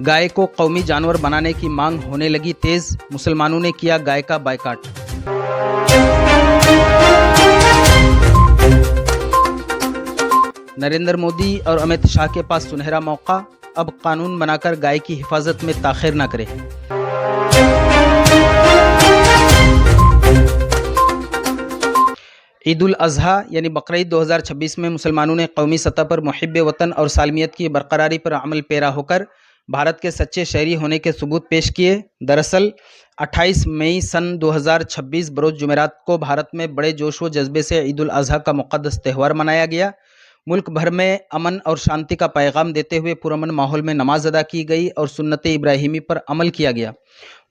गाय को कौमी जानवर बनाने की मांग होने लगी तेज, मुसलमानों ने किया गाय का बायकॉट। नरेंद्र मोदी और अमित शाह के पास सुनहरा मौका, अब कानून बनाकर गाय की हिफाजत में ताखिर न करें। ईद उल अजहा यानी बकरीद 2026 में मुसलमानों ने कौमी सतह पर मुहिब्बे वतन और सालमियत की बरकरारी पर अमल पेरा होकर भारत के सच्चे शहरी होने के सबूत पेश किए। दरअसल 28 मई सन 2026 बरोज जुमेरात को भारत में बड़े जोश व जज्बे से ईद उल अजहा का मुक़द्दस त्यौहार मनाया गया। मुल्क भर में अमन और शांति का पैगाम देते हुए पुरअमन माहौल में नमाज अदा की गई और सुन्नत इब्राहिमी पर अमल किया गया।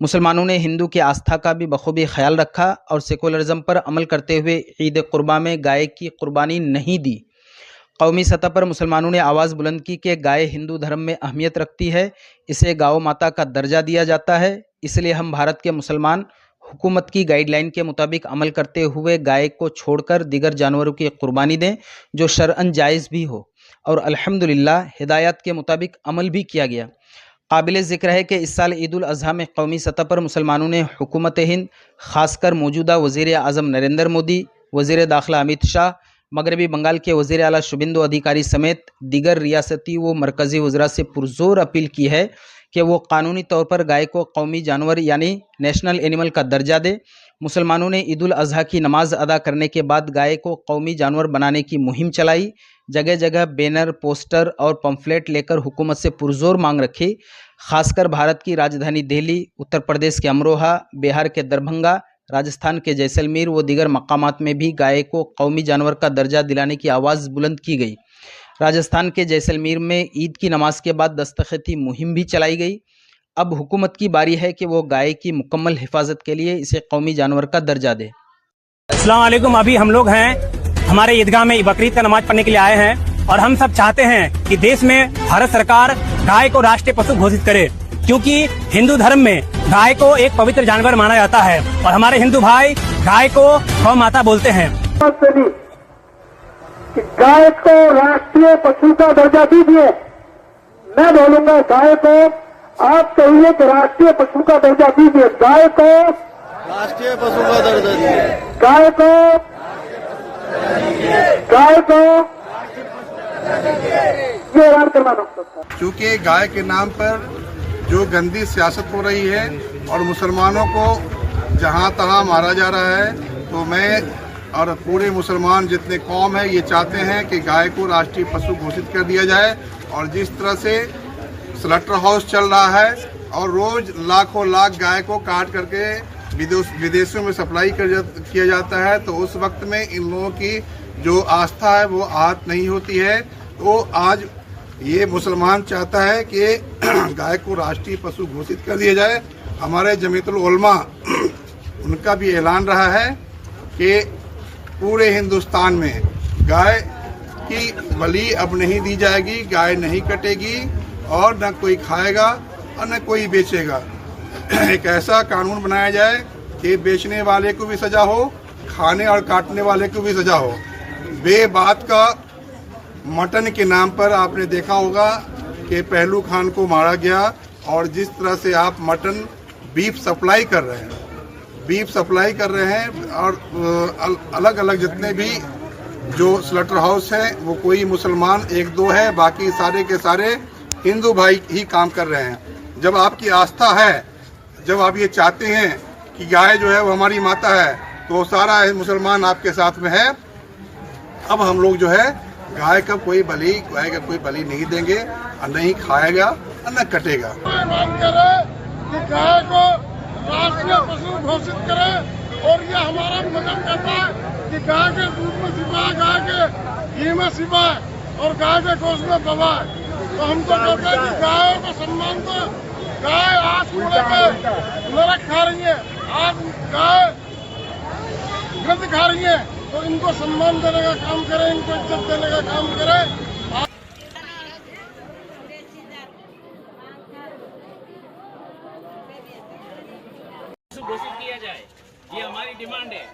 मुसलमानों ने हिंदू की आस्था का भी बखूबी ख्याल रखा और सेकुलरिज्म पर अमल करते हुए ईद कुर्बा में गाय की कुर्बानी नहीं दी। कौमी सतह पर मुसलमानों ने आवाज़ बुलंद की कि गाय हिंदू धर्म में अहमियत रखती है, इसे गौ माता का दर्जा दिया जाता है, इसलिए हम भारत के मुसलमान हुकूमत की गाइडलाइन के मुताबिक अमल करते हुए गाय को छोड़कर दीगर जानवरों की कुर्बानी दें जो शरअन जायज़ भी हो, और अल्हम्दुलिल्लाह हिदायत के मुताबिक अमल भी किया गया। काबिल ज़िक्र है कि इस साल ईद उल अजहा में कौमी सतह पर मुसलमानों ने हुकूमत हिंद, खासकर मौजूदा वज़ीर आज़म नरेंद्र मोदी, वज़ीर दाखिला अमित शाह, मगरबी बंगाल के वज़ीर आला शुभेंदु अधिकारी समेत दीगर रियासती व मरकज़ी वज़रा से पुरज़ोर अपील की है कि वो कानूनी तौर पर गाय को कौमी जानवर यानी नेशनल एनिमल का दर्जा दे। मुसलमानों ने ईद उल अजहा की नमाज अदा करने के बाद गाय को कौमी जानवर बनाने की मुहिम चलाई। जगह जगह बैनर, पोस्टर और पम्फलेट लेकर हुकूमत से पुरज़ोर मांग रखी। खासकर भारत की राजधानी दिल्ली, उत्तर प्रदेश के अमरोहा, बिहार के दरभंगा, राजस्थान के जैसलमेर व दीगर मकामात में भी गाय को कौमी जानवर का दर्जा दिलाने की आवाज़ बुलंद की गई। राजस्थान के जैसलमेर में ईद की नमाज के बाद दस्तखती मुहिम भी चलाई गई। अब हुकूमत की बारी है कि वो गाय की मुकम्मल हिफाजत के लिए इसे कौमी जानवर का दर्जा दे। अस्सलाम वालेकुम। अभी हम लोग हैं हमारे ईदगाह में बकरीद का नमाज पढ़ने के लिए आए हैं और हम सब चाहते हैं कि देश में भारत सरकार गाय को राष्ट्रीय पशु घोषित करे, क्योंकि हिंदू धर्म में गाय को एक पवित्र जानवर माना जाता है और हमारे हिंदू भाई गाय को गौ माता बोलते हैं। कि गाय को राष्ट्रीय पशु का दर्जा दीजिए। मैं बोलूंगा गाय को आप कहिए कि राष्ट्रीय पशु का दर्जा दीजिए। गाय को राष्ट्रीय पशु का दर्जा दीजिए। गाय को ये ऐलान करना मकसद था। क्योंकि गाय के नाम पर जो गंदी सियासत हो रही है और मुसलमानों को जहां तहां मारा जा रहा है, तो मैं और पूरे मुसलमान जितने कौम है ये चाहते हैं कि गाय को राष्ट्रीय पशु घोषित कर दिया जाए। और जिस तरह से स्लॉटर हाउस चल रहा है और रोज लाखों लाख गाय को काट करके विदेशों में सप्लाई किया जाता है, तो उस वक्त में इन लोगों की जो आस्था है वो आहत नहीं होती है। तो आज ये मुसलमान चाहता है कि गाय को राष्ट्रीय पशु घोषित कर दिया जाए। हमारे जमीयतुल उलमा उनका भी ऐलान रहा है कि पूरे हिंदुस्तान में गाय की बलि अब नहीं दी जाएगी, गाय नहीं कटेगी और न कोई खाएगा और न कोई बेचेगा। एक ऐसा कानून बनाया जाए कि बेचने वाले को भी सजा हो, खाने और काटने वाले को भी सजा हो। बेबात का मटन के नाम पर आपने देखा होगा कि पहलू खान को मारा गया, और जिस तरह से आप मटन बीफ सप्लाई कर रहे हैं और अलग अलग जितने भी जो स्लॉटर हाउस हैं वो कोई मुसलमान एक दो है, बाकी सारे के सारे हिंदू भाई ही काम कर रहे हैं। जब आपकी आस्था है, जब आप ये चाहते हैं कि गाय जो है वो हमारी माता है, तो सारा मुसलमान आपके साथ में है। अब हम लोग जो है गाय का कोई बलि नहीं देंगे और नहीं खाएगा और न कटेगा। गाय को राष्ट्रीय पशु घोषित करें और ये हमारा मजहब कहता है कि गाय के दूध में शिफा है, गाय के घी में शिफा है और गाय के गोश्त में दवा है। तो हम तो कहते हैं कि गायों को सम्मान दो। गाय आज कूड़े पे नरक खा रही है, आज गाय गंद खा रही है, तो इनको सम्मान देने का काम करें, इनको इज्जत देने का काम करें। घोषित किया जाए, ये हमारी डिमांड है।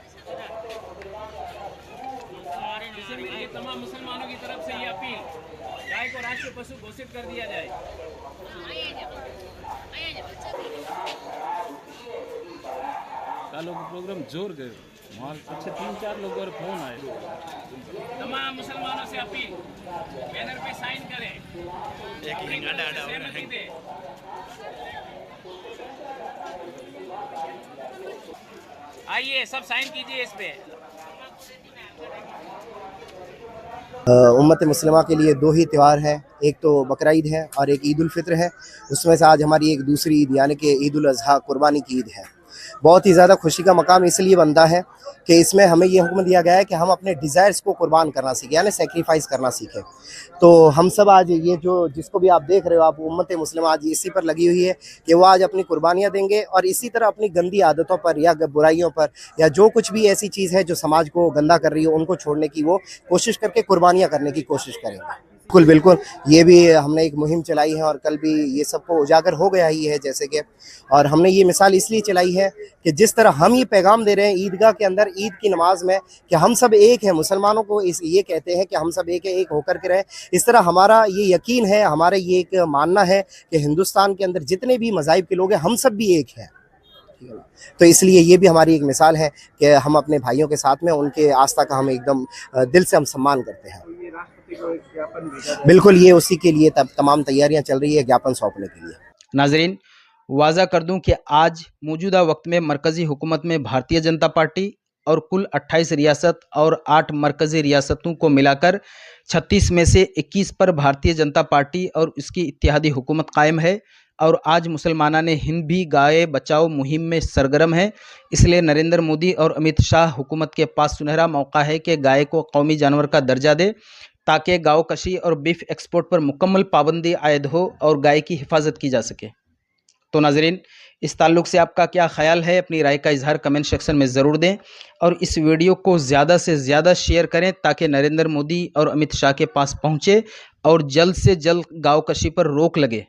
तमाम मुसलमानों की तरफ से ये अपील, गाय को राष्ट्रीय पशु घोषित कर दिया जाए। लोग प्रोग्राम जोर गए वहाँ पीछे 3-4 लोगों और फोन आए। तमाम मुसलमानों से अपील, बैनर पे साइन करें, सहमति दें। आइए सब साइन कीजिए इस पे। उम्मत मुस्लिमा के लिए दो ही त्यौहार हैं, एक तो बकरा ईद है और एक ईद उल फित्र है। उसमें से आज हमारी एक दूसरी ईद यानी कि ईद उल अज़हा कुर्बानी की ईद है। बहुत ही ज़्यादा खुशी का मकाम इसलिए बनता है कि इसमें हमें ये हुक्म दिया गया है कि हम अपने डिज़ायर्स को कुर्बान करना सीखें, यानी सेक्रीफाइस करना सीखें। तो हम सब आज ये जो जिसको भी आप देख रहे हो, आप उम्मत मुस्लिमा आज इसी पर लगी हुई है कि वो आज अपनी कुर्बानियाँ देंगे और इसी तरह अपनी गंदी आदतों पर या बुराइयों पर या जो कुछ भी ऐसी चीज़ है जो समाज को गंदा कर रही है उनको छोड़ने की वो कोशिश करके कुर्बानियाँ करने की कोशिश करेंगे। बिल्कुल बिल्कुल, ये भी हमने एक मुहिम चलाई है और कल भी ये सबको उजागर हो गया ही है जैसे कि, और हमने ये मिसाल इसलिए चलाई है कि जिस तरह हम ये पैगाम दे रहे हैं ईदगाह के अंदर ईद की नमाज में कि हम सब एक हैं, मुसलमानों को ये कहते हैं कि हम सब एक होकर के रहें। इस तरह हमारा ये यकीन है, हमारा ये एक मानना है कि हिंदुस्तान के अंदर जितने भी मज़ाहिब के लोग हैं हम सब भी एक हैं। तो इसलिए ये भी हमारी एक मिसाल है कि हम अपने भाइयों के साथ में उनके आस्था का हम एकदम दिल से हम सम्मान करते हैं। बिल्कुल, ये उसी के लिए तमाम तैयारियां चल रही है ज्ञापन सौंपने के लिए। नाजरीन, वाज़ा कर दूं कि आज मौजूदा वक्त में मरकज़ी हुकूमत में भारतीय जनता पार्टी और कुल 28 रियासत और 8 मरकज़ी रियासतों को मिलाकर 36 में से 21 पर भारतीय जनता पार्टी और उसकी इत्तेहादी हुकूमत कायम है। और आज मुसलमाना ने हिंद भी गाय बचाओ मुहिम में सरगर्म है। इसलिए नरेंद्र मोदी और अमित शाह हुकूमत के पास सुनहरा मौका है कि गाय को कौमी जानवर का दर्जा दे ताकि गाँव कशी और बीफ एक्सपोर्ट पर मुकम्मल पाबंदी आयद हो और गाय की हिफाजत की जा सके। तो नाजरीन, इस ताल्लुक़ से आपका क्या ख्याल है, अपनी राय का इजहार कमेंट सेक्शन में ज़रूर दें और इस वीडियो को ज़्यादा से ज़्यादा शेयर करें ताकि नरेंद्र मोदी और अमित शाह के पास पहुँचे और जल्द से जल्द गाँव कशी पर रोक लगे।